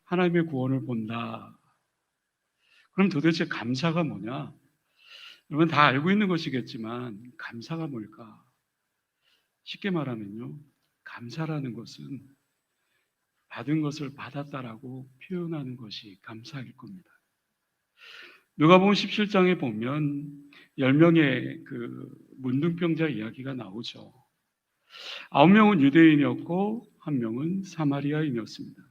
하나님의 구원을 본다. 그럼 도대체 감사가 뭐냐? 여러분 다 알고 있는 것이겠지만 감사가 뭘까? 쉽게 말하면요. 감사라는 것은 받은 것을 받았다라고 표현하는 것이 감사일 겁니다. 누가복음 17장에 보면 10명의 그 문둥병자 이야기가 나오죠. 9명은 유대인이었고 1명은 사마리아인이었습니다.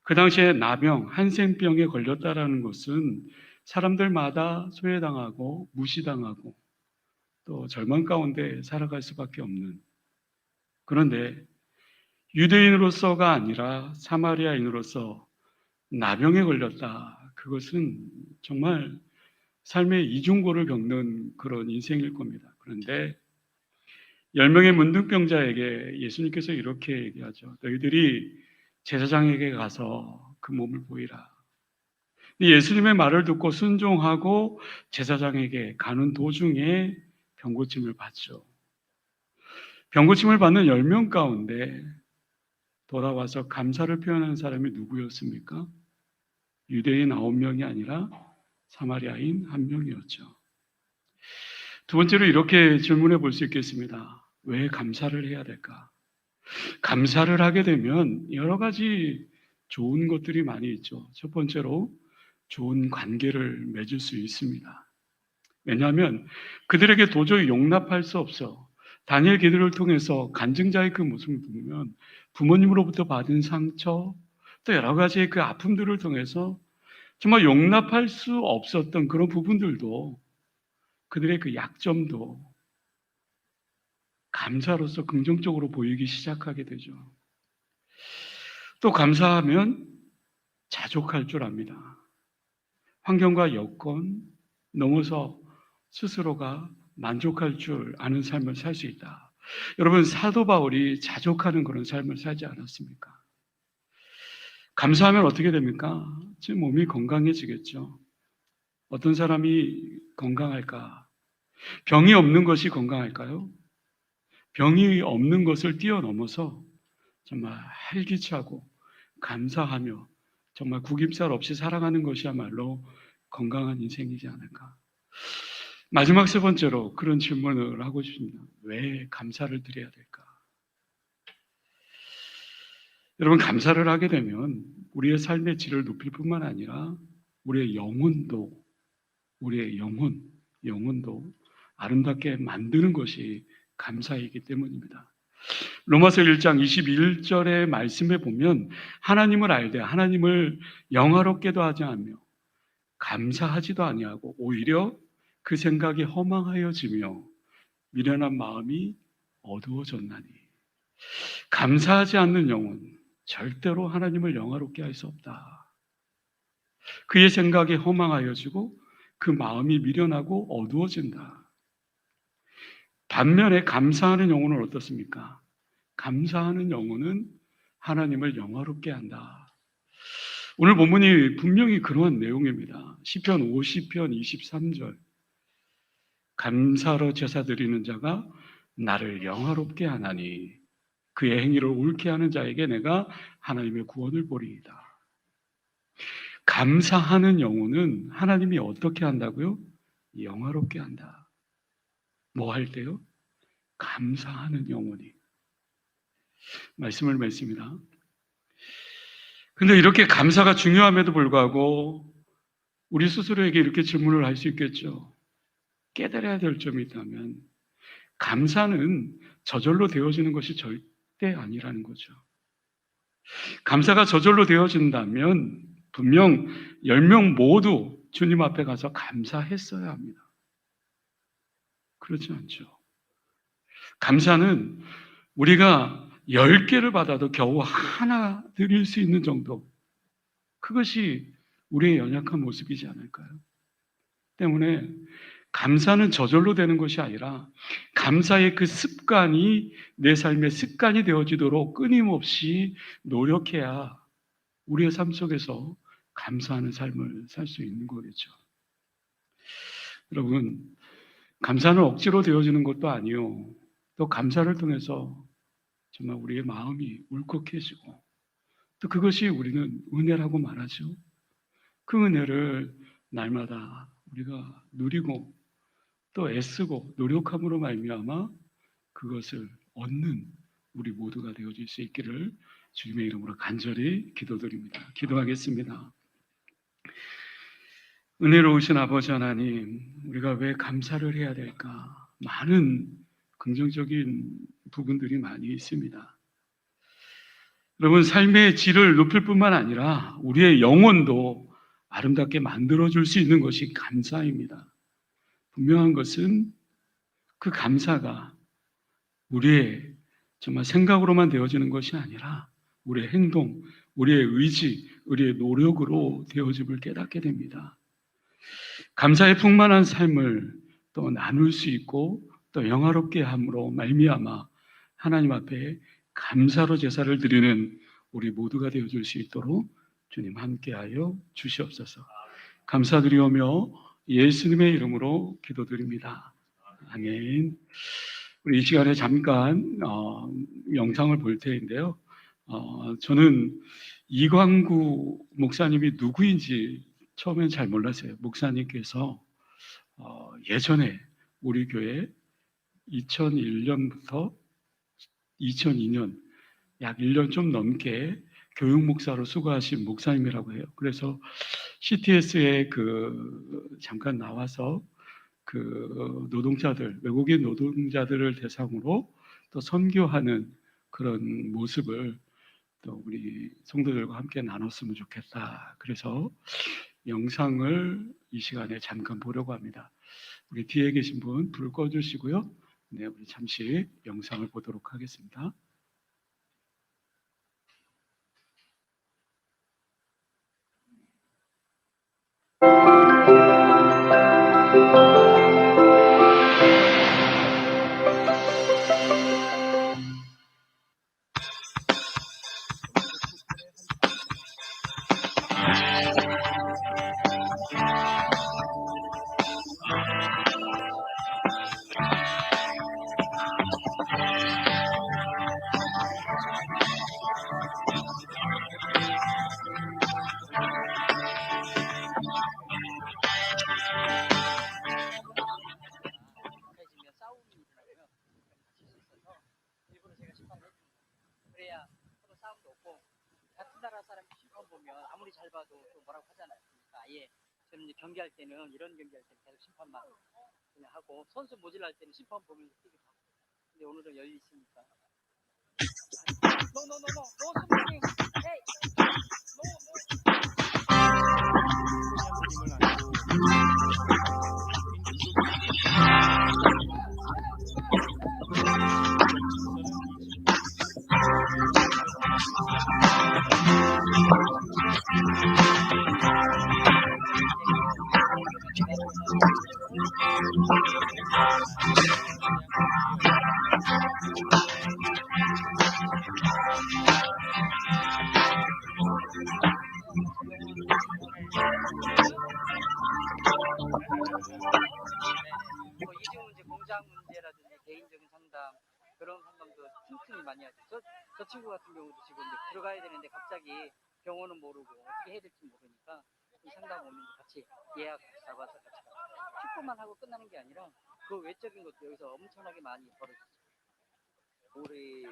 그 당시에 나병, 한센병에 걸렸다라는 것은 사람들마다 소외당하고 무시당하고 또 절망 가운데 살아갈 수밖에 없는, 그런데 유대인으로서가 아니라 사마리아인으로서 나병에 걸렸다. 그것은 정말 삶의 이중고를 겪는 그런 인생일 겁니다. 그런데 10명의 문둥병자에게 예수님께서 이렇게 얘기하죠. 너희들이 제사장에게 가서 그 몸을 보이라. 예수님의 말을 듣고 순종하고 제사장에게 가는 도중에 병고침을 받죠. 병고침을 받는 10명 가운데 돌아와서 감사를 표현하는 사람이 누구였습니까? 유대인 9명이 아니라 사마리아인 1명이었죠. 두 번째로 이렇게 질문해 볼 수 있겠습니다. 왜 감사를 해야 될까? 감사를 하게 되면 여러 가지 좋은 것들이 많이 있죠. 첫 번째로 좋은 관계를 맺을 수 있습니다. 왜냐하면 그들에게 도저히 용납할 수 없어. 다니엘 기도를 통해서 간증자의 그 모습을 보면 부모님으로부터 받은 상처, 또 여러 가지의 그 아픔들을 통해서 정말 용납할 수 없었던 그런 부분들도, 그들의 그 약점도 감사로서 긍정적으로 보이기 시작하게 되죠. 또 감사하면 자족할 줄 압니다. 환경과 여건 넘어서 스스로가 만족할 줄 아는 삶을 살 수 있다. 여러분, 사도 바울이 자족하는 그런 삶을 살지 않았습니까? 감사하면 어떻게 됩니까? 제 몸이 건강해지겠죠. 어떤 사람이 건강할까? 병이 없는 것이 건강할까요? 병이 없는 것을 뛰어넘어서 정말 활기차고 감사하며 정말 구김살 없이 살아가는 것이야말로 건강한 인생이지 않을까. 마지막 세 번째로 그런 질문을 하고 싶습니다. 왜 감사를 드려야 될까? 여러분, 감사를 하게 되면 우리의 삶의 질을 높일 뿐만 아니라 우리의 영혼도 아름답게 만드는 것이 감사이기 때문입니다. 로마서 1장 21절의 말씀에 보면 하나님을 알되 하나님을 영화롭게도 하지 않으며 감사하지도 아니하고 오히려 그 생각이 허망하여지며 미련한 마음이 어두워졌나니. 감사하지 않는 영혼, 절대로 하나님을 영화롭게 할 수 없다. 그의 생각이 허망하여지고 그 마음이 미련하고 어두워진다. 반면에 감사하는 영혼은 어떻습니까? 감사하는 영혼은 하나님을 영화롭게 한다. 오늘 본문이 분명히 그러한 내용입니다. 시편 50편 23절. 감사로 제사 드리는 자가 나를 영화롭게 하나니 그의 행위를 옳게 하는 자에게 내가 하나님의 구원을 보리이다. 감사하는 영혼은 하나님이 어떻게 한다고요? 영화롭게 한다. 뭐 할 때요? 감사하는 영혼이. 말씀을 맺습니다. 근데 이렇게 감사가 중요함에도 불구하고 우리 스스로에게 이렇게 질문을 할 수 있겠죠. 깨달아야 될 점이 있다면 감사는 저절로 되어지는 것이 절대 아니라는 거죠. 감사가 저절로 되어진다면 분명 10명 모두 주님 앞에 가서 감사했어야 합니다. 그렇지 않죠. 감사는 우리가 10개를 받아도 겨우 하나 드릴 수 있는 정도, 그것이 우리의 연약한 모습이지 않을까요? 때문에 감사는 저절로 되는 것이 아니라 감사의 그 습관이 내 삶의 습관이 되어지도록 끊임없이 노력해야 우리의 삶 속에서 감사하는 삶을 살 수 있는 거겠죠. 여러분, 감사는 억지로 되어지는 것도 아니요. 또 감사를 통해서 정말 우리의 마음이 울컥해지고 또 그것이 우리는 은혜라고 말하죠. 그 은혜를 날마다 우리가 누리고 또 애쓰고 노력함으로 말미암아 그것을 얻는 우리 모두가 되어질 수 있기를 주님의 이름으로 간절히 기도드립니다. 기도하겠습니다. 은혜로우신 아버지 하나님, 우리가 왜 감사를 해야 될까? 많은 긍정적인 부분들이 많이 있습니다. 여러분, 삶의 질을 높일 뿐만 아니라 우리의 영혼도 아름답게 만들어줄 수 있는 것이 감사입니다. 분명한 것은 그 감사가 우리의 정말 생각으로만 되어지는 것이 아니라 우리의 행동, 우리의 의지, 우리의 노력으로 되어짐을 깨닫게 됩니다. 감사에 풍만한 삶을 또 나눌 수 있고 또 영화롭게 함으로 말미암아 하나님 앞에 감사로 제사를 드리는 우리 모두가 되어줄 수 있도록 주님 함께하여 주시옵소서. 감사드리오며 예수님의 이름으로 기도드립니다. 아멘. 우리 이 시간에 잠깐 영상을 볼 텐데요. 저는 이광구 목사님이 누구인지 처음엔 잘 몰랐어요. 목사님께서 예전에 우리 교회 2001년부터 2002년 약 1년 좀 넘게 교육 목사로 수고하신 목사님이라고 해요. 그래서 CTS에 잠깐 나와서 그 노동자들, 외국인 노동자들을 대상으로 또 선교하는 그런 모습을 또 우리 성도들과 함께 나눴으면 좋겠다. 그래서 영상을 이 시간에 잠깐 보려고 합니다. 우리 뒤에 계신 분 불 꺼주시고요. 네, 우리 잠시 영상을 보도록 하겠습니다. 그래야 서로 싸움도 없고 같은 나라 사람이 심판 보면 아무리 잘 봐도 또 뭐라고 하잖아요. 그러니까 아예 저는 이제 경기할 때는 이런 경기할 때는 계속 심판만 그냥 하고 선수 모질랄 때는 심판 보면서 뛰기도 하고. 근데 오늘은 여유 있으니까 노노노노 노 스모킹 헤이 뭐 이중 문제, 공장 문제라든지 개인적인 상담 그런 상담도 틈틈이 많이 하죠. 저 친구 같은 경우도 지금 이제 들어가야 되는데 갑자기 병원은 모르고 어떻게 해야 될지 모르니까 이 상담 오면 같이 예약 잡아서 같이 축구만 하고 끝나는 게 아니라 그 외적인 것도 여기서 엄청나게 많이 벌어지죠. 우리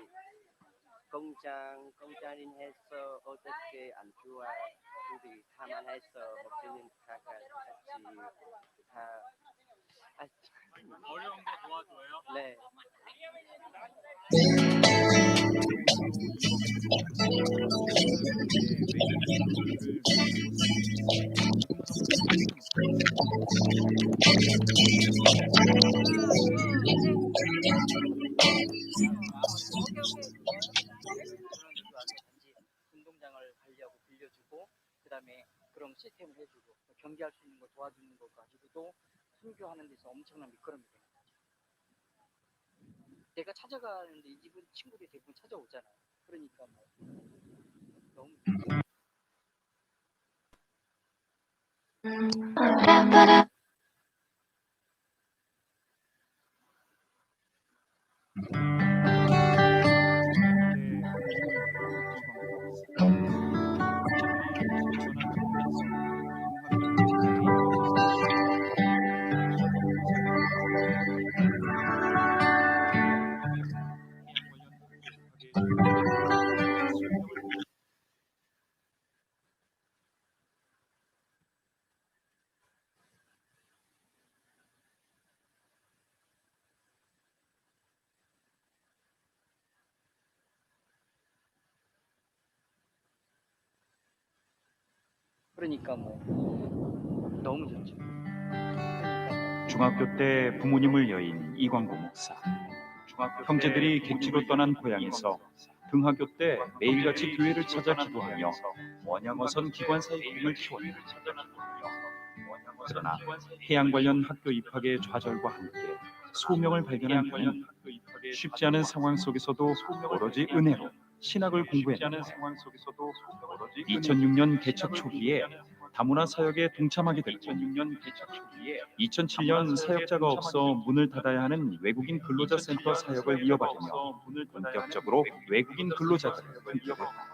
공장인 해서 어떻게 안 좋아? 우리 다만 해서 먹지는 다 같이 다 어려운 거 도와줘요? 네. 운동장을 관리하고 빌려주고 그다음에 그런 시스템을 해주고 경기할 수 있는 거 도와주는 것 가지고도 선교하는 데서 엄청난 미끄럼이 되는 거죠. 내가 찾아가는데 이 집은 친구들이 대부분 찾아오잖아요. 그러니까 뭐 너무 그러니까 뭐 너무 좋죠. 중학교 때 부모님을 여인 이광구 목사. 형제들이 객지로 떠난 고향에서 등하교 때 매일같이 교회를 찾아 기도하며 원양어선 기관사의 꿈을 키웠다. 그러나 해양 관련 학교 입학의 좌절과 함께 소명을 발견한 그는 쉽지 않은 상황 속에서도 오로지 은혜로 신학을 공부했다. 2006년 개척 초기에 다문화 사역에 동참하게 됐고 2007년 사역자가 없어 문을 닫아야 하는 외국인 근로자 센터 사역을 이어받으며 본격적으로 외국인 근로자들을 훈련했다.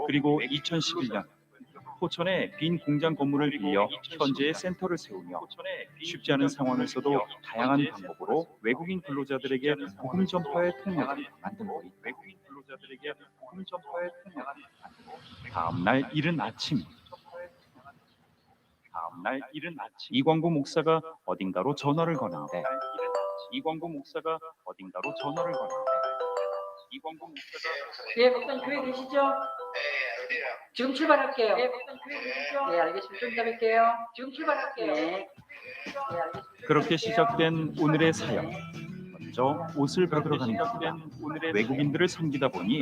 그리고 2011년 포천에 빈 공장 건물을 빌려 현재의 센터를 세우며 쉽지 않은 상황에서도 다양한 방법으로 외국인 근로자들에게 복음 전파의 통로를 만들고 있다. 다음 날 이른 아침 이광구 목사가 어딘가로 전화를 거는데 예, 목사님 교회 계시죠? 지금 출발할게요. 예, 목사님 교회 계시죠? 네, 알겠습니다. 좀 이따 뵐게요. 지금 출발할게요. 네. 네, 알겠습니다. 그렇게 시작된 오늘의 사역. 먼저 옷을 받으러 가는 겁니다. 외국인들을 섬기다 보니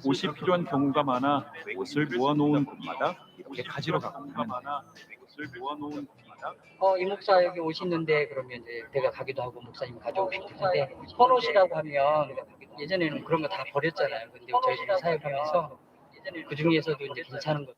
옷이 필요한 경우가 많아 옷을 모아놓은 곳마다 이렇게 가지러 가곤 하는데 이 목사 여기 오시는데 그러면 이제 내가 가기도 하고 목사님 가져오시고 하는데 헌옷이라고 하면 예전에는 그런 거 다 버렸잖아요. 근데 저희들이 사역하면서 그 중에서도 이제 괜찮은 거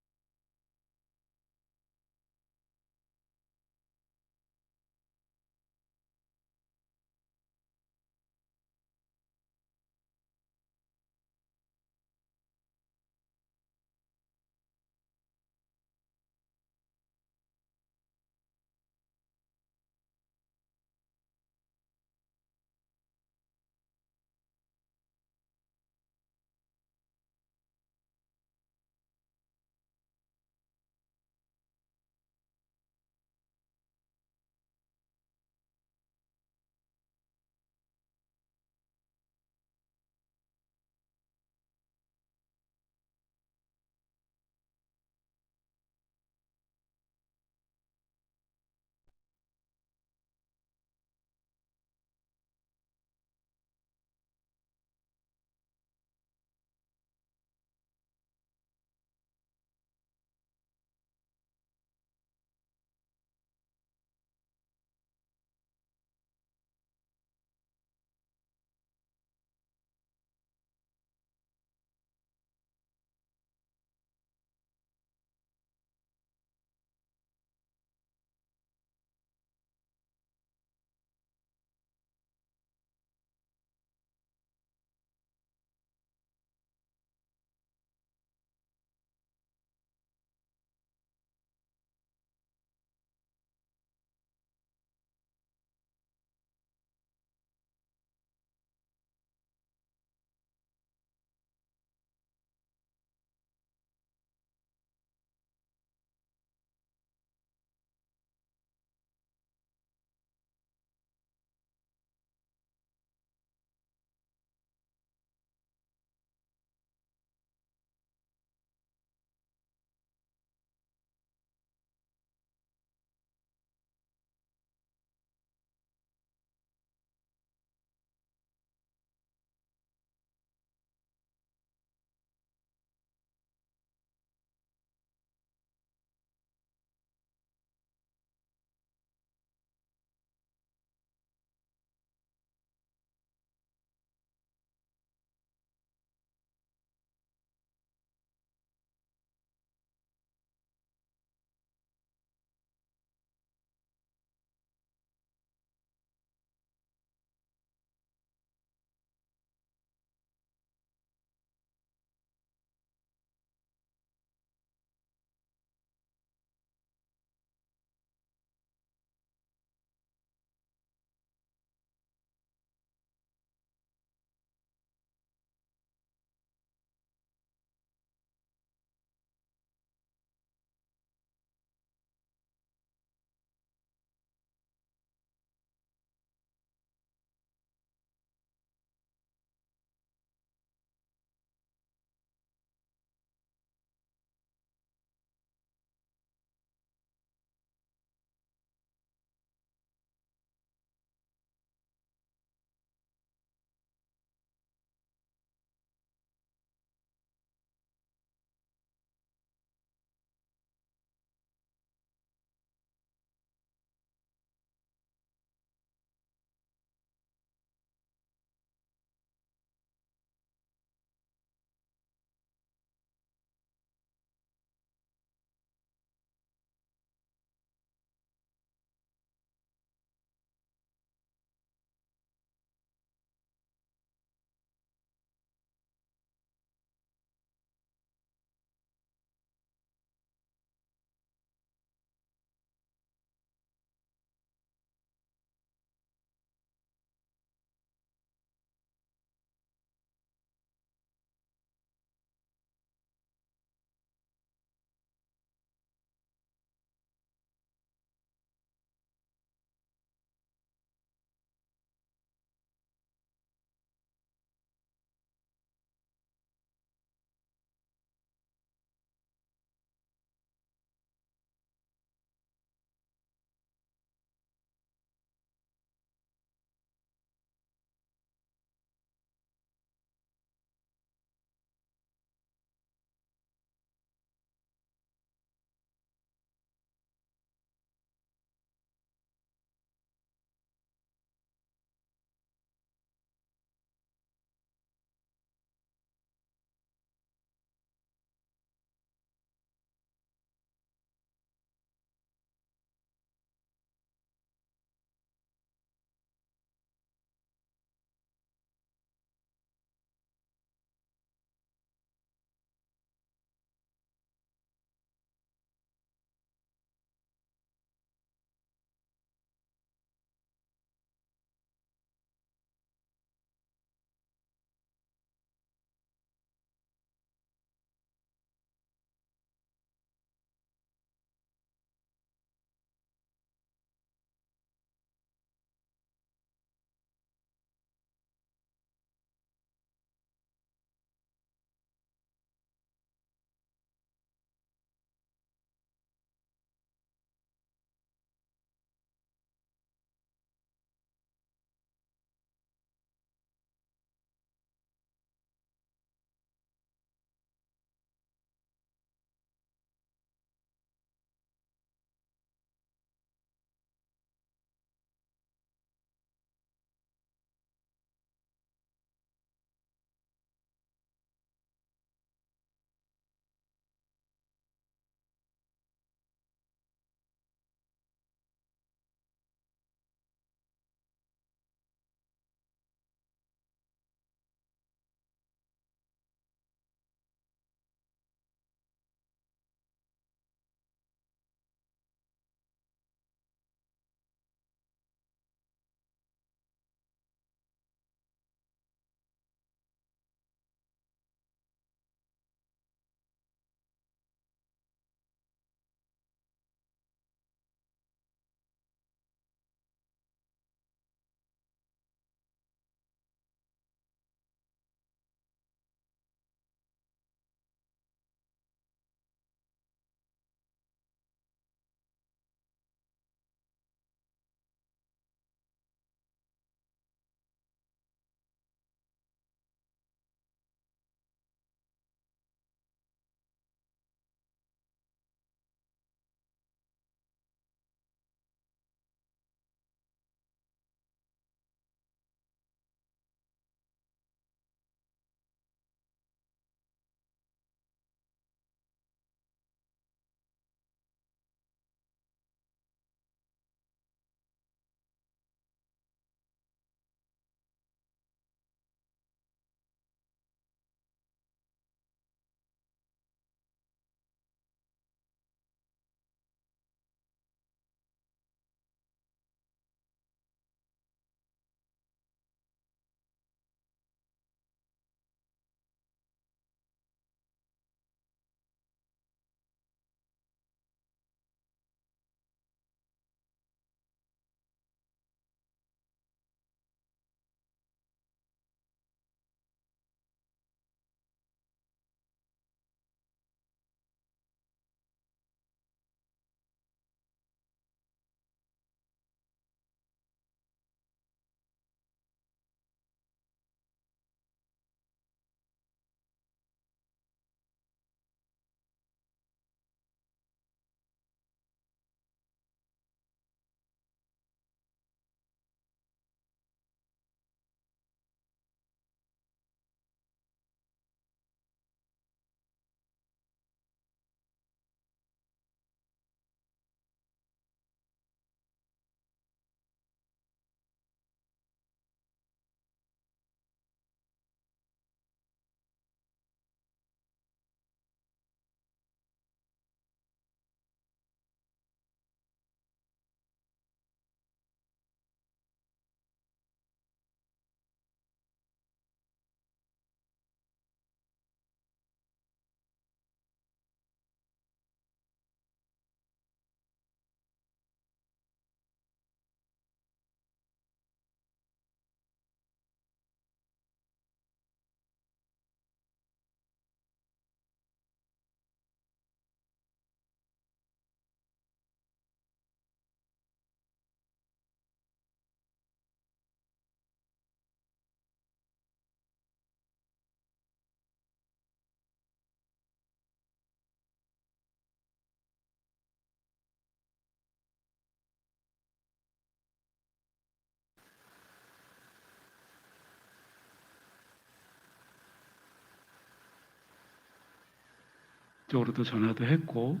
쪽으로도 전화도 했고,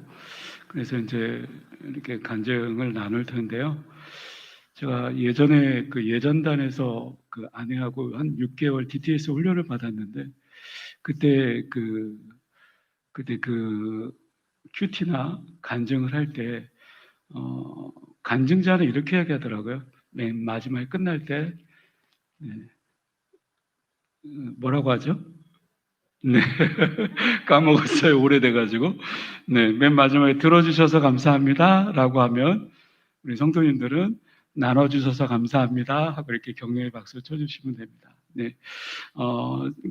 그래서 이제 이렇게 간증을 나눌 텐데요. 제가 예전에 그 예전단에서 그 아내하고 한 6개월 DTS 훈련을 받았는데, 그때 그 큐티나 간증을 할 때, 간증자는 이렇게 얘기하더라고요. 맨 마지막에 끝날 때, 네, 뭐라고 하죠? 네, 까먹었어요. 오래돼가지고. 네, 맨 마지막에 들어주셔서 감사합니다라고 하면 우리 성도님들은 나눠주셔서 감사합니다 하고 이렇게 격려의 박수 쳐주시면 됩니다. 네,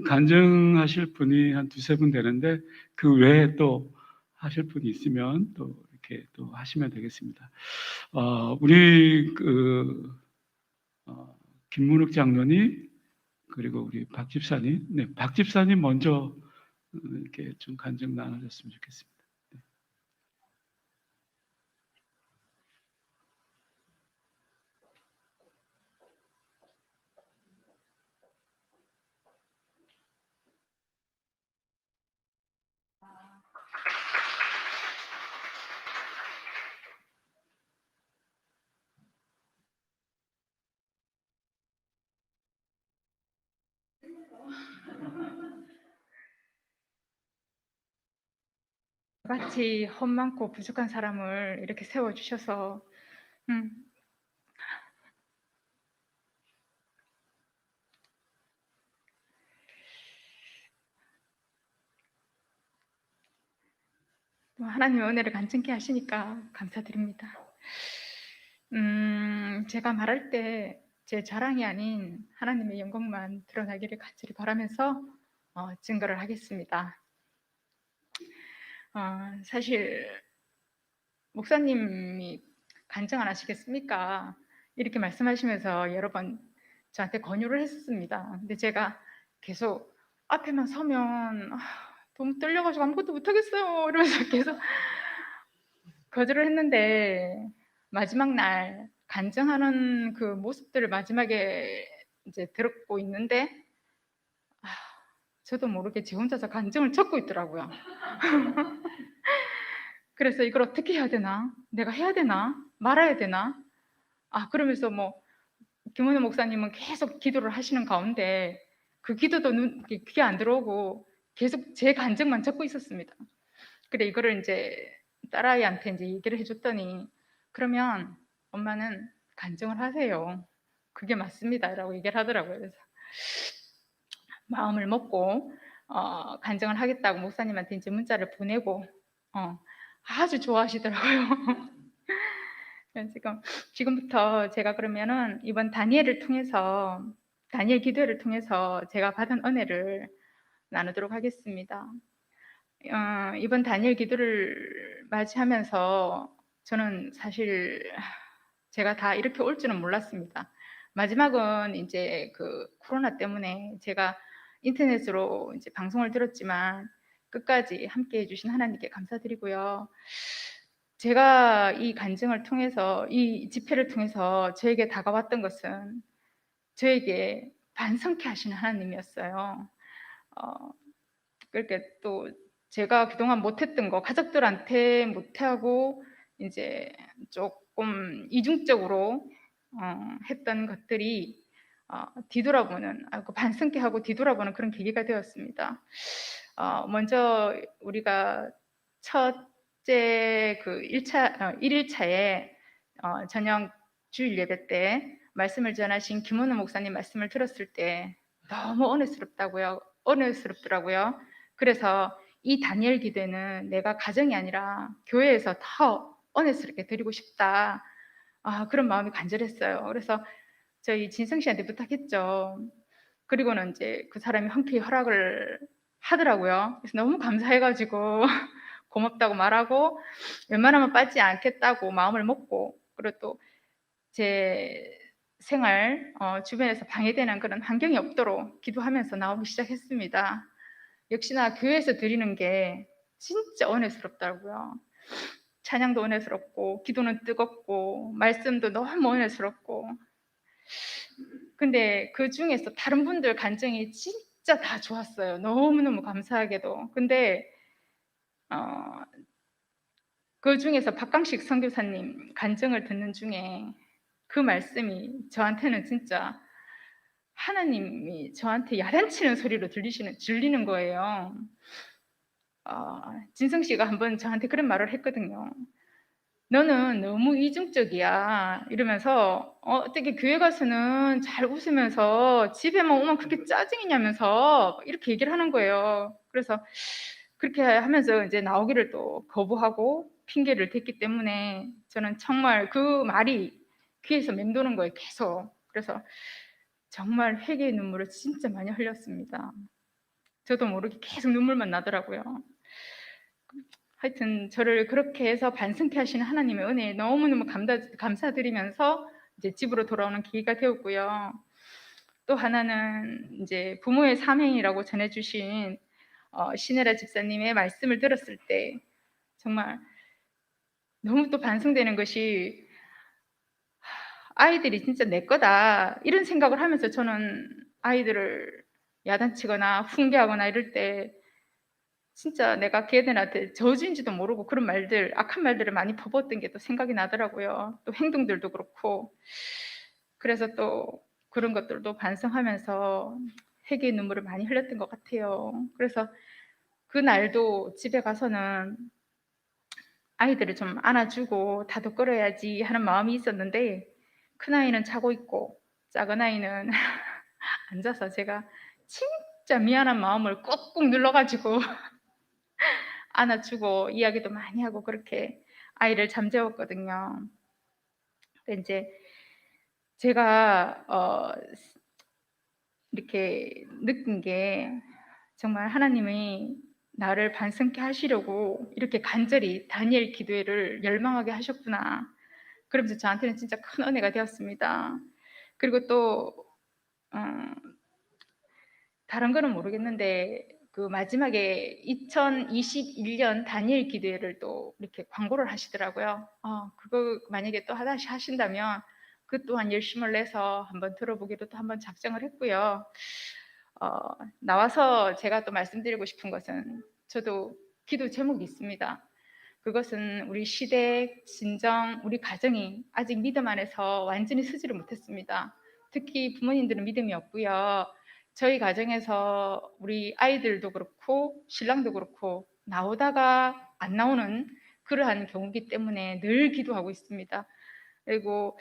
간증하실 분이 한 두세 분 되는데 그 외에 또 하실 분이 있으면 또 이렇게 또 하시면 되겠습니다. 우리 김문욱 장로님 그리고 우리 박 집사님, 네, 박 집사님 먼저 이렇게 좀 간증 나눠줬으면 좋겠습니다. 같이 험많고 부족한 사람을 이렇게 세워주셔서 또 하나님의 은혜를 간증케 하시니까 감사드립니다. 제가 말할 때 제 자랑이 아닌 하나님의 영광만 드러나기를 간절히 바라면서 증거를 하겠습니다. 사실 목사님이 간증 안 하시겠습니까? 이렇게 말씀하시면서 여러 번 저한테 권유를 했었습니다. 근데 제가 계속 앞에만 서면 너무 떨려가지고 아무것도 못하겠어요 이러면서 계속 거절을 했는데 마지막 날 간증하는 그 모습들을 마지막에 이제 들었고 있는데 저도 모르게 제 혼자서 간증을 적고 있더라고요. 그래서 이걸 어떻게 해야 되나? 내가 해야 되나? 말아야 되나? 그러면서 뭐 김은혜 목사님은 계속 기도를 하시는 가운데 그 기도도 귀에 안 들어오고 계속 제 간증만 적고 있었습니다. 그래 이거를 이제 딸아이한테 이제 얘기를 해줬더니 그러면 엄마는 간증을 하세요. 그게 맞습니다. 라고 얘기를 하더라고요. 그래서 마음을 먹고 간증을 하겠다고 목사님한테 이제 문자를 보내고 아주 좋아하시더라고요. 지금부터 제가 그러면은 이번 다니엘 기도회를 통해서 제가 받은 은혜를 나누도록 하겠습니다. 이번 다니엘 기도를 맞이하면서 저는 사실 제가 다 이렇게 올 줄은 몰랐습니다. 마지막은 이제 그 코로나 때문에 제가 인터넷으로 이제 방송을 들었지만 끝까지 함께 해주신 하나님께 감사드리고요. 제가 이 간증을 통해서 이 집회를 통해서 저에게 다가왔던 것은 저에게 반성케 하시는 하나님이었어요. 그렇게 또 제가 그동안 못했던 거 가족들한테 못하고 이제 조금 이중적으로 했던 것들이 뒤돌아보는 반성케 하고 뒤돌아보는 그런 계기가 되었습니다. 먼저 우리가 첫째 그 1일차에 저녁 주일 예배 때 말씀을 전하신 김원우 목사님 말씀을 들었을 때 너무 은혜스럽더라고요. 그래서 이 다니엘 기도는 내가 가정이 아니라 교회에서 더 은혜스럽게 드리고 싶다. 그런 마음이 간절했어요. 그래서 저희 진성 씨한테 부탁했죠. 그리고는 이제 그 사람이 흔쾌히 허락을 하더라고요. 그래서 너무 감사해가지고 고맙다고 말하고 웬만하면 빠지지 않겠다고 마음을 먹고 그리고 또 제 생활 주변에서 방해되는 그런 환경이 없도록 기도하면서 나오기 시작했습니다. 역시나 교회에서 드리는 게 진짜 은혜스럽더라고요. 찬양도 은혜스럽고 기도는 뜨겁고 말씀도 너무 은혜스럽고 근데 그 중에서 다른 분들 간증이 진짜 다 좋았어요. 너무너무 감사하게도. 근데 그 중에서 박강식 선교사님 간증을 듣는 중에 그 말씀이 저한테는 진짜 하나님이 저한테 야단치는 소리로 들리는 거예요. 진성 씨가 한번 저한테 그런 말을 했거든요. 너는 너무 이중적이야. 이러면서 어떻게 교회 가서는 잘 웃으면서 집에만 오면 그렇게 짜증이냐면서 이렇게 얘기를 하는 거예요. 그래서 그렇게 하면서 이제 나오기를 또 거부하고 핑계를 댔기 때문에 저는 정말 그 말이 귀에서 맴도는 거예요, 계속. 그래서 정말 회개의 눈물을 진짜 많이 흘렸습니다. 저도 모르게 계속 눈물만 나더라고요. 하여튼 저를 그렇게 해서 반성케 하시는 하나님의 은혜에 너무너무 감사드리면서 이제 집으로 돌아오는 계기가 되었고요. 또 하나는 이제 부모의 사명이라고 전해주신 신혜라 집사님의 말씀을 들었을 때 정말 너무 또 반성되는 것이 아이들이 진짜 내 거다 이런 생각을 하면서 저는 아이들을 야단치거나 훈계하거나 이럴 때 진짜 내가 걔들한테 저주인지도 모르고 그런 말들, 악한 말들을 많이 퍼붓던 게 또 생각이 나더라고요. 또 행동들도 그렇고. 그래서 또 그런 것들도 반성하면서 회개의 눈물을 많이 흘렸던 것 같아요. 그래서 그 날도 집에 가서는 아이들을 좀 안아주고 다독거려야지 하는 마음이 있었는데 큰아이는 자고 있고 작은 아이는 앉아서 제가 진짜 미안한 마음을 꾹꾹 눌러가지고 안아주고 이야기도 많이 하고 그렇게 아이를 잠재웠거든요. 근데 이제 제가 이렇게 느낀 게 정말 하나님이 나를 반성케 하시려고 이렇게 간절히 다니엘 기도회를 열망하게 하셨구나. 그러면서 저한테는 진짜 큰 은혜가 되었습니다. 그리고 또 다른 거는 모르겠는데 그 마지막에 2021년 다니엘 기도회를 또 이렇게 광고를 하시더라고요. 그거 만약에 또 하다시 하신다면 그 또한 열심을 내서 한번 들어보기로 또 한번 작정을 했고요. 나와서 제가 또 말씀드리고 싶은 것은 저도 기도 제목이 있습니다. 그것은 우리 시대, 진정, 우리 가정이 아직 믿음 안에서 완전히 서지를 못했습니다. 특히 부모님들은 믿음이 없고요. 저희 가정에서 우리 아이들도 그렇고 신랑도 그렇고 나오다가 안 나오는 그러한 경우이기 때문에 늘 기도하고 있습니다. 그리고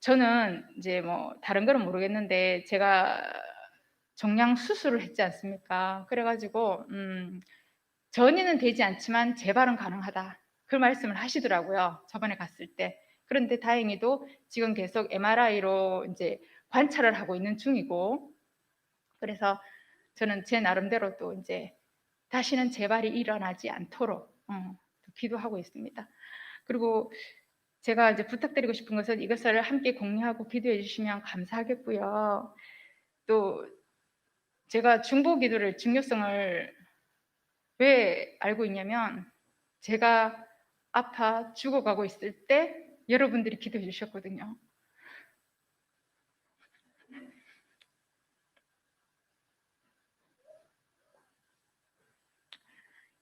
저는 이제 뭐 다른 거는 모르겠는데 제가 종양 수술을 했지 않습니까? 그래가지고 전이는 되지 않지만 재발은 가능하다. 그 말씀을 하시더라고요. 저번에 갔을 때. 그런데 다행히도 지금 계속 MRI로 이제 관찰을 하고 있는 중이고, 그래서 저는 제 나름대로 또 이제 다시는 재발이 일어나지 않도록 기도하고 있습니다. 그리고 제가 이제 부탁드리고 싶은 것은 이것을 함께 공유하고 기도해 주시면 감사하겠고요. 또 제가 중보 기도를 중요성을 왜 알고 있냐면 제가 아파 죽어가고 있을 때 여러분들이 기도해 주셨거든요.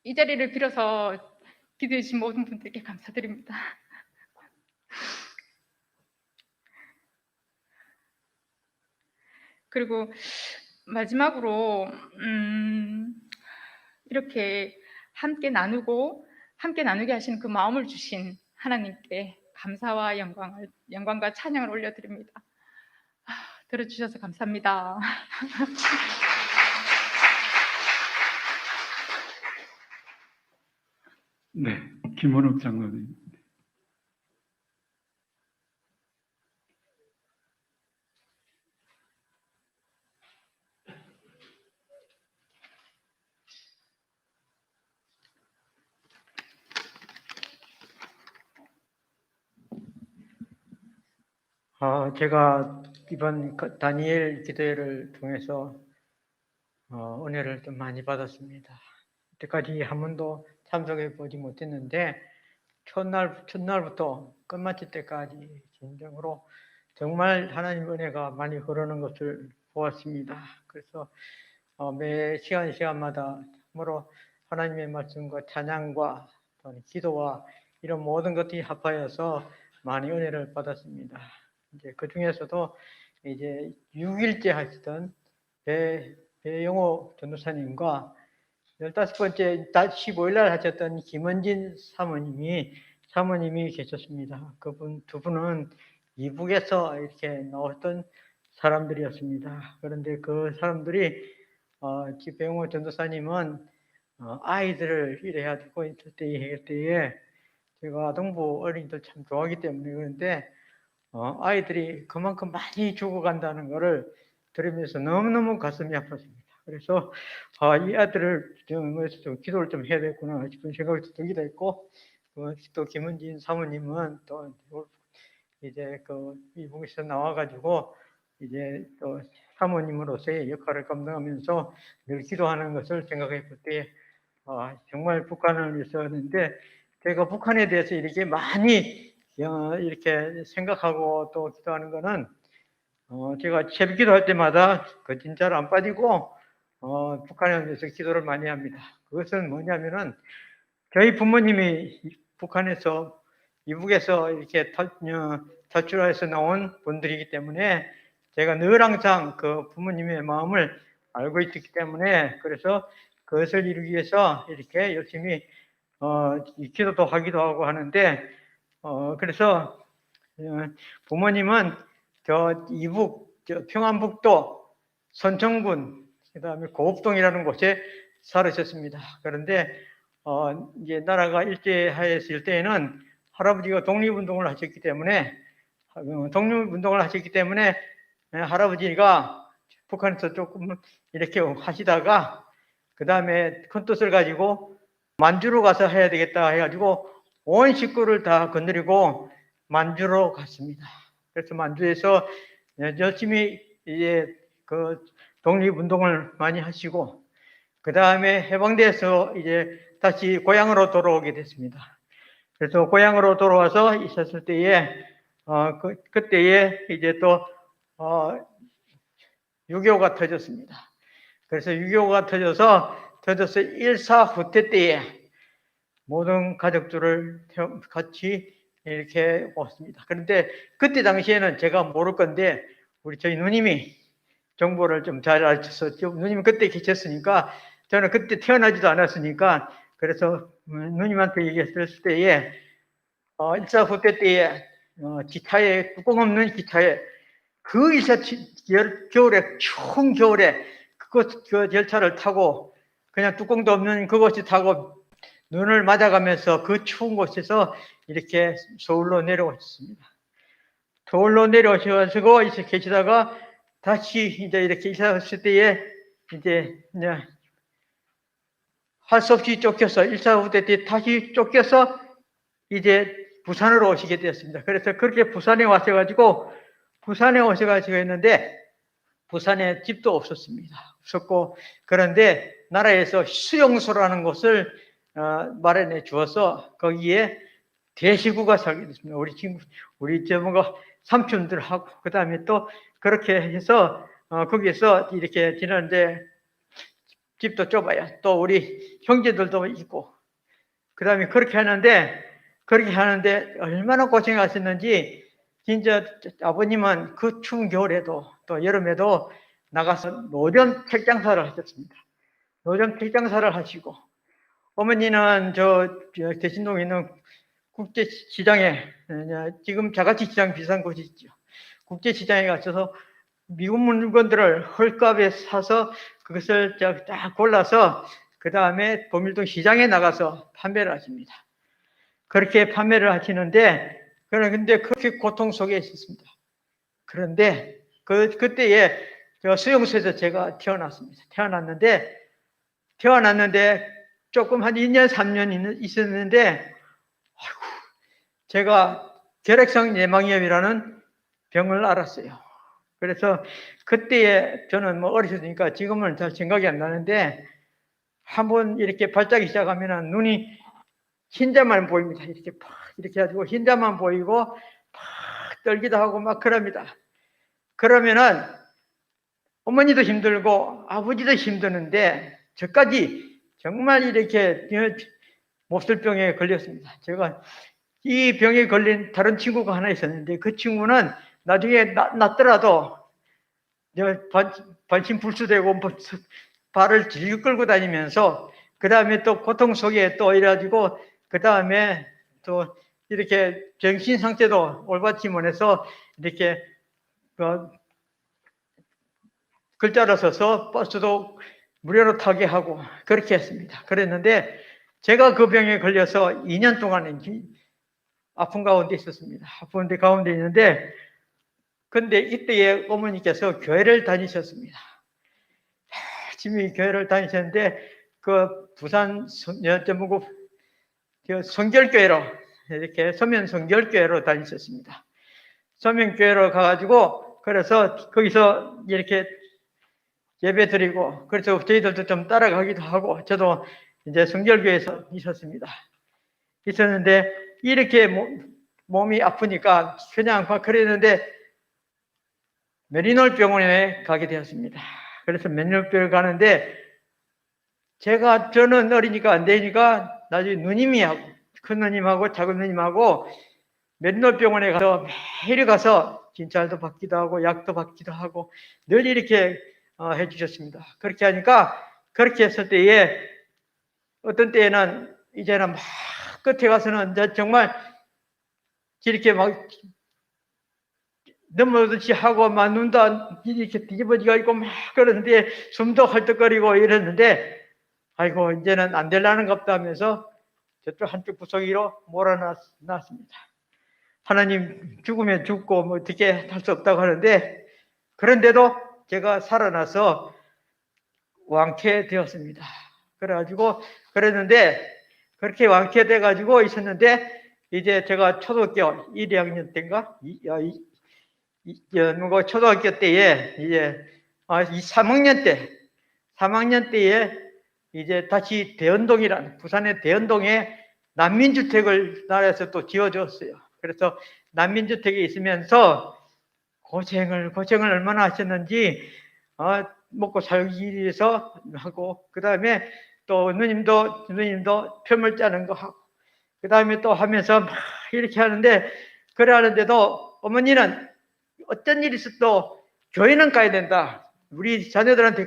이 자리를 빌어서 기도해 주신 모든 분들께 감사드립니다. 그리고 마지막으로 이렇게 함께 나누게 하시는 그 마음을 주신 하나님께 감사와 영광과 찬양을 올려드립니다. 들어주셔서 감사합니다. 네, 김원욱 장로님. 제가 이번 다니엘 기도회를 통해서 은혜를 좀 많이 받았습니다. 이때까지 한 번도 참석해 보지 못했는데 첫날부터 끝마칠 때까지 진정으로 정말 하나님 은혜가 많이 흐르는 것을 보았습니다. 그래서 매 시간마다 참으로 하나님의 말씀과 찬양과 또는 기도와 이런 모든 것들이 합하여서 많이 은혜를 받았습니다. 이제 그 중에서도 이제 6일째 하시던 배영호 전도사님과 15번째 15일 날 하셨던 김원진 사모님이 계셨습니다. 그분 두 분은 이북에서 이렇게 나왔던 사람들이었습니다. 그런데 그 사람들이 배영호 전도사님은 아이들을 일해야 되고 있을 때에 제가 아동부 어린이들 참 좋아하기 때문에 그런데 아이들이 그만큼 많이 죽어간다는 것을 들으면서 너무너무 가슴이 아팠습니다. 그래서 이 아들을 좀 기도를 좀 해야 되겠구나 싶은 생각이 들기도 했고 또 김은진 사모님은 또 이제 이북에서 나와가지고 이제 또 사모님으로서의 역할을 감당하면서 늘 기도하는 것을 생각해 볼 때 정말 북한을 있었는데 제가 북한에 대해서 이렇게 많이 이렇게 생각하고 또 기도하는 거는 제가 새벽 기도할 때마다 그 진짜로 안 빠지고 북한에 대해서 기도를 많이 합니다. 그것은 뭐냐면은 저희 부모님이 북한에서 이북에서 이렇게 탈출해서 나온 분들이기 때문에 제가 늘 항상 그 부모님의 마음을 알고 있기 때문에 그래서 그것을 이루기 위해서 이렇게 열심히 기도도 하기도 하고 하는데 그래서 부모님은 이북 평안북도 선천군 그다음에 고읍동이라는 곳에 살으셨습니다. 그런데 이제 나라가 일제하였을 때에는 할아버지가 독립운동을 하셨기 때문에 할아버지가 북한에서 조금 이렇게 하시다가 그 다음에 큰 뜻을 가지고 만주로 가서 해야 되겠다 해가지고 온 식구를 다 건드리고 만주로 갔습니다. 그래서 만주에서 열심히 이제 그 독립운동을 많이 하시고 그 다음에 해방돼서 이제 다시 고향으로 돌아오게 됐습니다. 그래서 고향으로 돌아와서 있었을 때에 그때에 이제 또 6.25가 터졌습니다. 그래서 6.25가 터져서 1.4 후퇴 때에 모든 가족들을 같이 이렇게 왔습니다. 그런데 그때 당시에는 제가 모를 건데 저희 누님이 정보를 좀 잘 알려서 누님이 그때 계셨으니까 저는 그때 태어나지도 않았으니까 그래서 누님한테 얘기했을 때에 1.4 후퇴 때에 기차에 뚜껑 없는 기차에 그 1차 겨울에 추운 겨울에 그 열차를 타고 그냥 뚜껑도 없는 그것이 타고 눈을 맞아가면서 그 추운 곳에서 이렇게 서울로 내려오셨습니다. 서울로 내려오셔가지고 이제 계시다가 다시 이제 이렇게 이사했을 때에 이제 할 수 없이 쫓겨서 1차 후퇴 때 다시 쫓겨서 이제 부산으로 오시게 되었습니다. 그래서 그렇게 부산에 오셔가지고 했는데 부산에 집도 없었고 그런데 나라에서 수용소라는 곳을 마련해 주어서 거기에 대시구가 살게 됐습니다. 우리 삼촌들하고 그 다음에 또 그렇게 해서 거기에서 이렇게 지내는데 집도 좁아요. 또 우리 형제들도 있고 그 다음에 그렇게 하는데 얼마나 고생하셨는지 진짜 아버님은 그 추운 겨울에도 또 여름에도 나가서 노점 책장사를 하셨습니다. 노점 책장사를 하시고 어머니는 대신동에 있는 국제시장에 지금 자가치시장 비싼 곳이 있죠. 국제시장에 가셔서 미국 물건들을 헐값에 사서 그것을 딱 골라서 그 다음에 보밀동 시장에 나가서 판매를 하십니다. 그렇게 판매를 하시는데 그런데 그렇게 고통 속에 있었습니다. 그런데 그때에 수용소에서 제가 태어났습니다. 태어났는데 조금 한 2년 3년 있었는데 제가 결핵성 내막염이라는 병을 알았어요. 그래서 그때에 저는 어리셨으니까 지금은 잘 생각이 안 나는데 한번 이렇게 발작이 시작하면 눈이 흰자만 보입니다. 이렇게 해가지고 흰자만 보이고 막 떨기도 하고 막 그럽니다. 그러면은 어머니도 힘들고 아버지도 힘드는데 저까지 정말 이렇게 몹쓸병에 걸렸습니다. 제가 이 병에 걸린 다른 친구가 하나 있었는데 그 친구는 나중에 낫더라도 반신불수되고 뭐 발을 질질 끌고 다니면서 그 다음에 또 고통 속에 또 이래가지고 그 다음에 또 이렇게 정신 상태도 올바치 못해서 이렇게 글자로 써서 버스도 무료로 타게 하고 그렇게 했습니다. 그랬는데 제가 그 병에 걸려서 2년 동안 아픈 가운데 있었습니다. 아픈 가운데 있는데 근데 이때에 어머니께서 교회를 다니셨습니다. 열심히 교회를 다니셨는데 그 부산 전북 성결교회로 이렇게 서면 성결교회로 다니셨습니다. 서면교회로 가가지고 그래서 거기서 이렇게 예배 드리고 그래서 저희들도 좀 따라가기도 하고 저도 이제 성결교회에서 있었는데 이렇게 몸이 아프니까 그냥 막 그랬는데 메리놀 병원에 가게 되었습니다. 그래서 메리놀 병원에 가는데 저는 어리니까 안 되니까 나중에 누님이하고 큰 누님하고 작은 누님하고 메리놀 병원에 가서 매일 가서 진찰도 받기도 하고 약도 받기도 하고 늘 이렇게 해주셨습니다. 그렇게 하니까 그렇게 했을 때에 어떤 때에는 이제는 막 끝에 가서는 정말 이렇게 막 넘어듯이 하고 막 눈도 이렇게 뒤집어지고 있고 막 그러는데 숨도 헐떡거리고 이랬는데 아이고 이제는 안 되려는 겁다 하면서 저쪽 한쪽 구석으로 몰아놨습니다. 하나님 죽으면 죽고 뭐 어떻게 할 수 없다고 하는데 그런데도 제가 살아나서 완쾌되었습니다. 그래가지고 그랬는데 그렇게 완쾌돼 가지고 있었는데 이제 제가 초등학교 1학년 때인가 초등학교 때에 이제 3학년 때에 이제 다시 대연동이란 부산의 대연동에 난민주택을 나라에서 또 지어줬어요. 그래서 난민주택에 있으면서 고생을 얼마나 하셨는지 먹고 살기 위해서 하고 그 다음에 또 누님도 편을 짜는 거 하고 그 다음에 또 하면서 막 이렇게 하는데 그래 하는데도 어머니는 어떤 일이 있어도 교회는 가야 된다. 우리 자녀들한테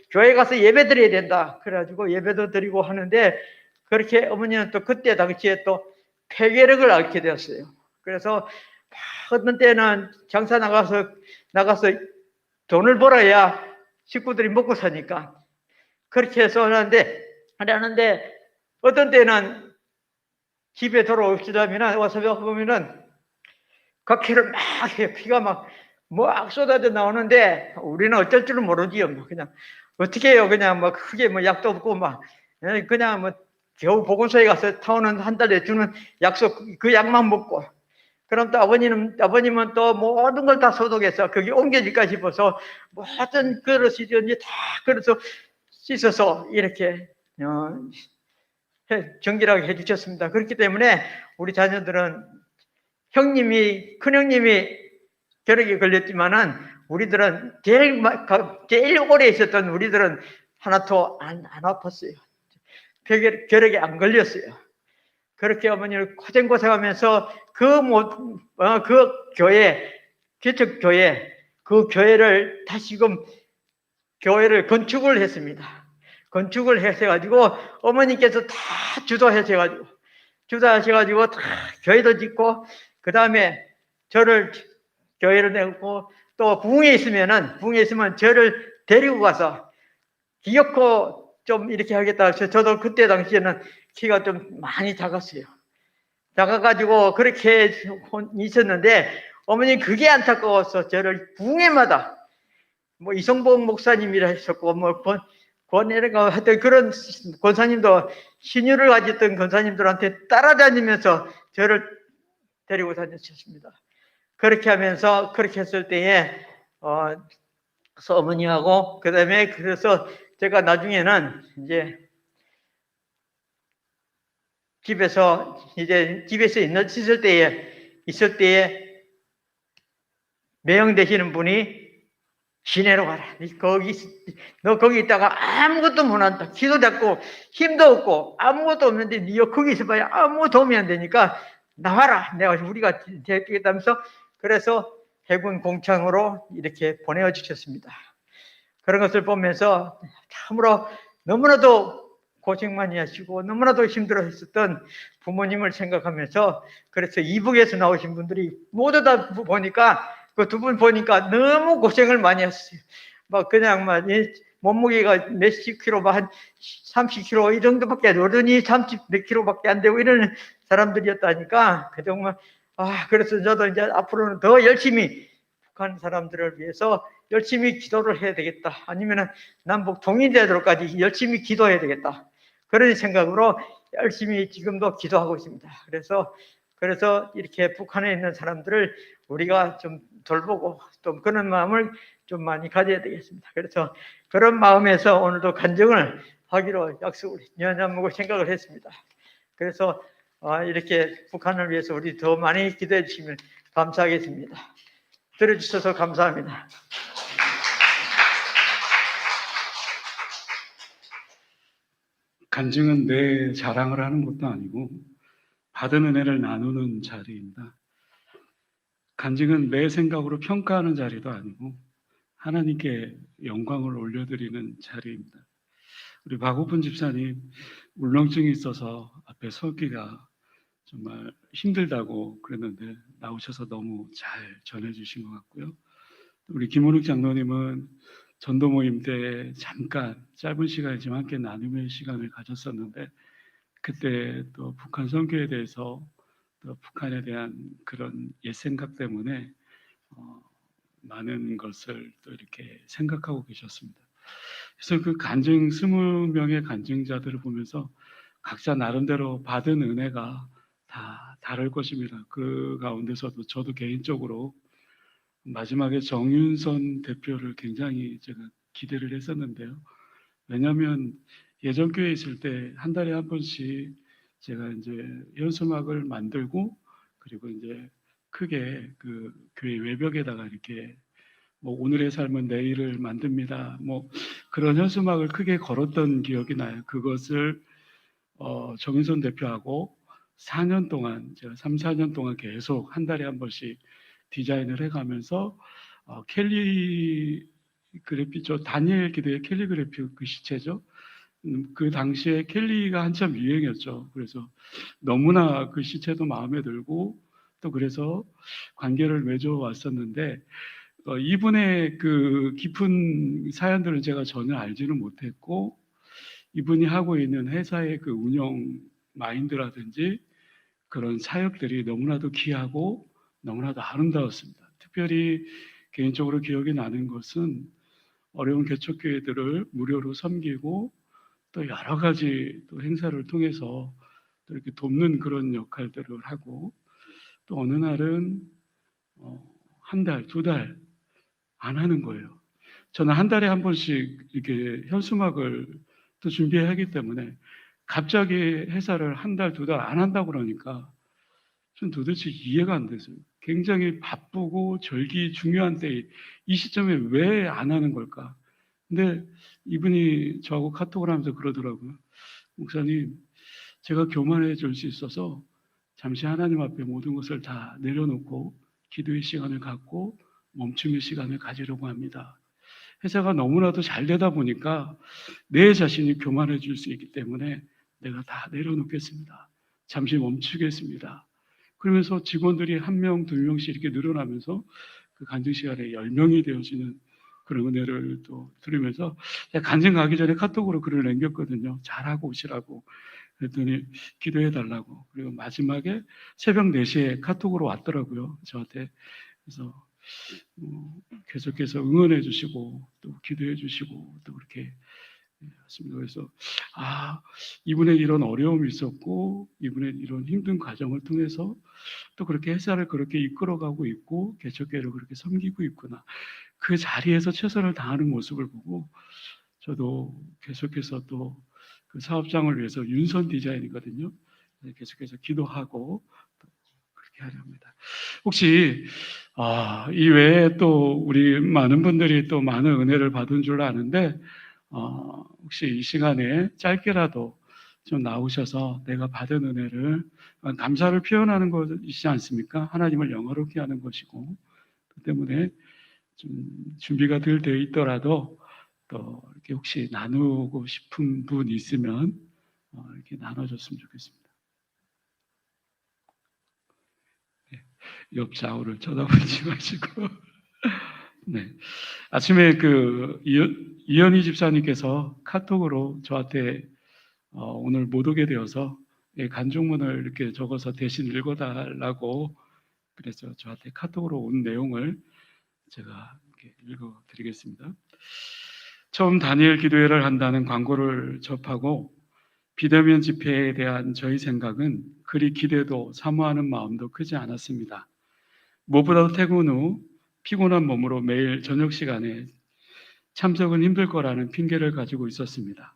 교회 가서 예배 드려야 된다. 그래가지고 예배도 드리고 하는데 그렇게 어머니는 또 그때 당시에 또 폐결핵을 앓게 되었어요. 그래서 어떤 때는 장사 나가서 돈을 벌어야 식구들이 먹고 사니까 그렇게 해서 하는데 어떤 때는 집에 돌아오시려면 와서 보면은 각혈을 막 해요. 피가 막 쏟아져 나오는데 우리는 어쩔 줄은 모르지요. 뭐 그냥 어떻게 해요? 그냥 뭐 크게 뭐 약도 없고 막 그냥 뭐 겨우 보건소에 가서 타오는 한 달에 주는 약속 그 약만 먹고 그럼 또 아버님은 또 모든 걸 다 소독해서 거기 옮겨질까 싶어서 모든 그릇이든지 다 그릇을 씻어서 이렇게 정결하게 해주셨습니다. 그렇기 때문에 우리 자녀들은 큰형님이 결핵에 걸렸지만은 우리들은 제일 오래 있었던 우리들은 하나도 안 아팠어요. 결핵에 안 걸렸어요. 그렇게 어머니를 고생하면서 그 교회, 개척교회, 그 교회를 다시금 교회를 건축을 했습니다. 건축을 해가지고 어머니께서 다 주도하셔가지고 다 교회도 짓고 그 다음에 저를 교회를 내고 또 부흥에 있으면 저를 데리고 가서 기어코 좀 이렇게 하겠다 해서 저도 그때 당시에는 키가 좀 많이 작았어요. 작아가지고 그렇게 있었는데 어머니 그게 안타까워서 저를 부흥회마다 뭐 이성복 목사님이라 했었고 뭐 권혜가 하여튼 그런 권사님도 신유를 가졌던 권사님들한테 따라다니면서 저를 데리고 다녔습니다. 그렇게 하면서 그렇게 했을 때에 그래서 어머니하고 그다음에 그래서 제가 나중에는 이제 집에서 있을 때에 매형 되시는 분이 시내로 가라. 너 거기 있다가 아무것도 못한다. 기도 잡고 힘도 없고 아무것도 없는데 너 거기 있어봐야 아무 도움이 안 되니까 나와라. 우리가 대주겠다면서 그래서 해군 공창으로 이렇게 보내어 주셨습니다. 그런 것을 보면서 참으로 너무나도 고생 많이 하시고 너무나도 힘들어 했었던 부모님을 생각하면서 그래서 이북에서 나오신 분들이 모두 다 보니까 그 두 분 보니까 너무 고생을 많이 했어요. 막 그냥 막 몸무게가 몇십 킬로, 한 30kg 이 정도밖에 안, 어른이 30 몇 킬로밖에 안 되고 이런 사람들이었다니까 그 정말 그래서 저도 이제 앞으로는 더 열심히 북한 사람들을 위해서 열심히 기도를 해야 되겠다. 아니면은 남북 통일되도록까지 열심히 기도해야 되겠다. 그런 생각으로 열심히 지금도 기도하고 있습니다. 그래서 이렇게 북한에 있는 사람들을 우리가 좀 돌보고 또 그런 마음을 좀 많이 가져야 되겠습니다. 그래서 그런 마음에서 오늘도 간증을 하기로 약속을 연하고 생각을 했습니다. 그래서 이렇게 북한을 위해서 우리 더 많이 기도해 주시면 감사하겠습니다. 들어주셔서 감사합니다. 간증은 내 자랑을 하는 것도 아니고 받은 은혜를 나누는 자리입니다. 간증은 내 생각으로 평가하는 자리도 아니고 하나님께 영광을 올려드리는 자리입니다. 우리 박우픈 집사님 울렁증이 있어서 앞에 서기가 정말 힘들다고 그랬는데 나오셔서 너무 잘 전해주신 것 같고요. 우리 김원욱 장로님은 전도 모임 때 잠깐 짧은 시간이지만 함께 나눔의 시간을 가졌었는데 그때 또 북한 선교에 대해서 또 북한에 대한 그런 옛 생각 때문에 많은 것을 또 이렇게 생각하고 계셨습니다. 그래서 그 간증 20명의 간증자들을 보면서 각자 나름대로 받은 은혜가 다 다를 것입니다. 그 가운데서도 저도 개인적으로 마지막에 정윤선 대표를 굉장히 제가 기대를 했었는데요. 왜냐하면 예전 교회에 있을 때 한 달에 한 번씩 제가 이제 현수막을 만들고 그리고 이제 크게 그 교회 외벽에다가 이렇게 뭐 오늘의 삶은 내일을 만듭니다. 뭐 그런 현수막을 크게 걸었던 기억이 나요. 그것을 정인선 대표하고 4년 동안 제가 3, 4년 동안 계속 한 달에 한 번씩 디자인을 해가면서 캘리그래피죠. 다니엘 기도의 캘리그래피 그 시체죠. 그 당시에 캘리가 한참 유행이었죠. 그래서 너무나 그 시체도 마음에 들고 또 그래서 관계를 맺어 왔었는데 이분의 그 깊은 사연들은 제가 전혀 알지는 못했고 이분이 하고 있는 회사의 그 운영 마인드라든지 그런 사역들이 너무나도 귀하고 너무나도 아름다웠습니다. 특별히 개인적으로 기억이 나는 것은 어려운 개척교회들을 무료로 섬기고 또 여러 가지 또 행사를 통해서 또 이렇게 돕는 그런 역할들을 하고 또 어느 날은 한 달, 두 달 안 하는 거예요. 저는 한 달에 한 번씩 이렇게 현수막을 또 준비해야 하기 때문에 갑자기 회사를 한 달, 두 달 안 한다고 그러니까 전 도대체 이해가 안 돼서요. 굉장히 바쁘고 절기 중요한 때에 이 시점에 왜 안 하는 걸까? 근데 이분이 저하고 카톡을 하면서 그러더라고요. 목사님, 제가 교만해 줄 수 있어서 잠시 하나님 앞에 모든 것을 다 내려놓고 기도의 시간을 갖고 멈춤의 시간을 가지려고 합니다. 회사가 너무나도 잘 되다 보니까 내 자신이 교만해 줄 수 있기 때문에 내가 다 내려놓겠습니다. 잠시 멈추겠습니다. 그러면서 직원들이 1명, 2명씩 이렇게 늘어나면서 그 간증 시간에 10명이 되어지는 그런 은혜를 또 들으면서 간증 가기 전에 카톡으로 글을 남겼거든요. 잘하고 오시라고. 그랬더니 기도해 달라고. 그리고 마지막에 새벽 4시에 카톡으로 왔더라고요. 저한테. 그래서 계속해서 응원해 주시고 또 기도해 주시고 또 그렇게 했습니다. 그래서 이분의 이런 어려움이 있었고 이분의 이런 힘든 과정을 통해서 또 그렇게 회사를 그렇게 이끌어가고 있고 개척교회를 그렇게 섬기고 있구나. 그 자리에서 최선을 다하는 모습을 보고 저도 계속해서 또 그 사업장을 위해서 윤선 디자인이거든요. 계속해서 기도하고 또 그렇게 하려 합니다. 혹시 이 외에 또 우리 많은 분들이 또 많은 은혜를 받은 줄 아는데 혹시 이 시간에 짧게라도 좀 나오셔서 내가 받은 은혜를 감사를 표현하는 것이지 않습니까? 하나님을 영화롭게 하는 것이고, 그 때문에 좀 준비가 덜 되어 있더라도 또 이렇게 혹시 나누고 싶은 분 있으면 이렇게 나눠줬으면 좋겠습니다. 네, 옆 좌우를 쳐다보지 마시고. 네. 아침에 이현희 집사님께서 카톡으로 저한테 오늘 못 오게 되어서 간증문을 이렇게 적어서 대신 읽어달라고 그래서 저한테 카톡으로 온 내용을 제가 이렇게 읽어드리겠습니다. 처음 다니엘 기도회를 한다는 광고를 접하고 비대면 집회에 대한 저희 생각은 그리 기대도 사모하는 마음도 크지 않았습니다. 무엇보다도 퇴근 후 피곤한 몸으로 매일 저녁 시간에 참석은 힘들 거라는 핑계를 가지고 있었습니다.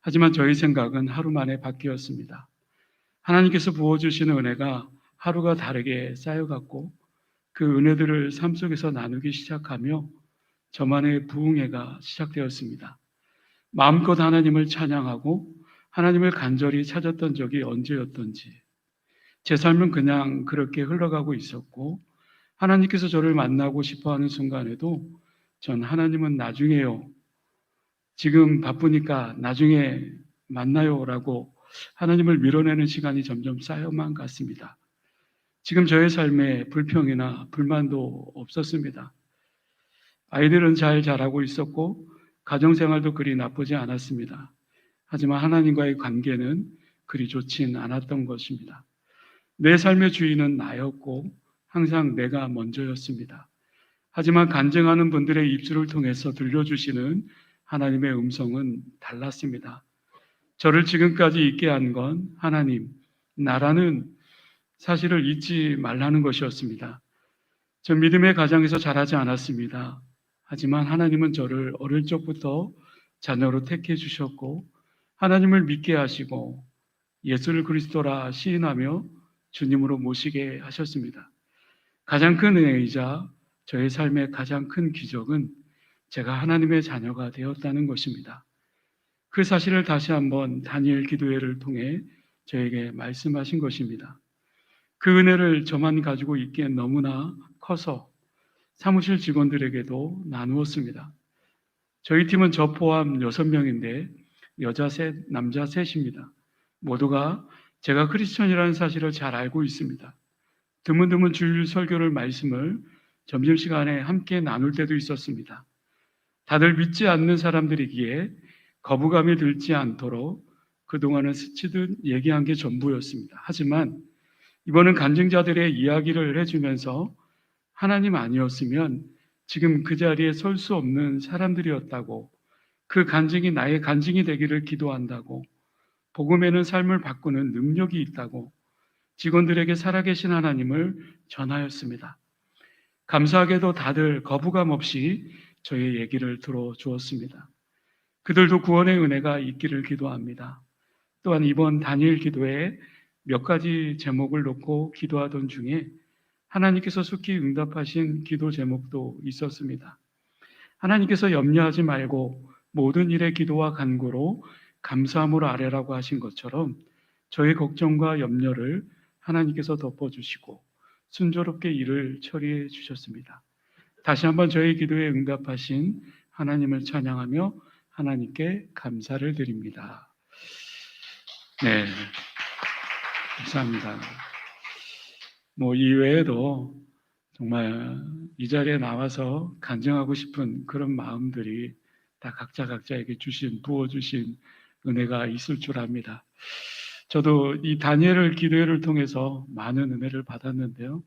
하지만 저희 생각은 하루 만에 바뀌었습니다. 하나님께서 부어주시는 은혜가 하루가 다르게 쌓여갔고 그 은혜들을 삶 속에서 나누기 시작하며 저만의 부흥회가 시작되었습니다. 마음껏 하나님을 찬양하고 하나님을 간절히 찾았던 적이 언제였던지 제 삶은 그냥 그렇게 흘러가고 있었고 하나님께서 저를 만나고 싶어하는 순간에도 전 하나님은 나중에요. 지금 바쁘니까 나중에 만나요라고 하나님을 밀어내는 시간이 점점 쌓여만 갔습니다. 지금 저의 삶에 불평이나 불만도 없었습니다. 아이들은 잘 자라고 있었고 가정생활도 그리 나쁘지 않았습니다. 하지만 하나님과의 관계는 그리 좋진 않았던 것입니다. 내 삶의 주인은 나였고 항상 내가 먼저였습니다. 하지만 간증하는 분들의 입술을 통해서 들려주시는 하나님의 음성은 달랐습니다. 저를 지금까지 있게 한 건 하나님, 나라는 사실을 잊지 말라는 것이었습니다. 전 믿음의 가정에서 자라지 않았습니다. 하지만 하나님은 저를 어릴 적부터 자녀로 택해 주셨고 하나님을 믿게 하시고 예수를 그리스도라 시인하며 주님으로 모시게 하셨습니다. 가장 큰 은혜이자 저의 삶의 가장 큰 기적은 제가 하나님의 자녀가 되었다는 것입니다. 그 사실을 다시 한번 다니엘 기도회를 통해 저에게 말씀하신 것입니다. 그 은혜를 저만 가지고 있기엔 너무나 커서 사무실 직원들에게도 나누었습니다. 저희 팀은 저 포함 6명인데 여자 셋, 남자 셋입니다. 모두가 제가 크리스천이라는 사실을 잘 알고 있습니다. 드문드문 주일 설교를 말씀을 점심시간에 함께 나눌 때도 있었습니다. 다들 믿지 않는 사람들이기에 거부감이 들지 않도록 그동안은 스치듯 얘기한 게 전부였습니다. 하지만 이번은 간증자들의 이야기를 해주면서 하나님 아니었으면 지금 그 자리에 설 수 없는 사람들이었다고, 그 간증이 나의 간증이 되기를 기도한다고, 복음에는 삶을 바꾸는 능력이 있다고 직원들에게 살아계신 하나님을 전하였습니다. 감사하게도 다들 거부감 없이 저의 얘기를 들어주었습니다. 그들도 구원의 은혜가 있기를 기도합니다. 또한 이번 다니엘 기도에 몇 가지 제목을 놓고 기도하던 중에 하나님께서 속히 응답하신 기도 제목도 있었습니다. 하나님께서 염려하지 말고 모든 일에 기도와 간구로 감사함으로 아뢰라고 하신 것처럼 저의 걱정과 염려를 하나님께서 덮어주시고 순조롭게 일을 처리해 주셨습니다. 다시 한번 저의 기도에 응답하신 하나님을 찬양하며 하나님께 감사를 드립니다. 네, 감사합니다. 이 외에도 정말 이 자리에 나와서 간증하고 싶은 그런 마음들이 다 각자에게 부어주신 은혜가 있을 줄 압니다. 저도 이 다니엘 기도회를 통해서 많은 은혜를 받았는데요.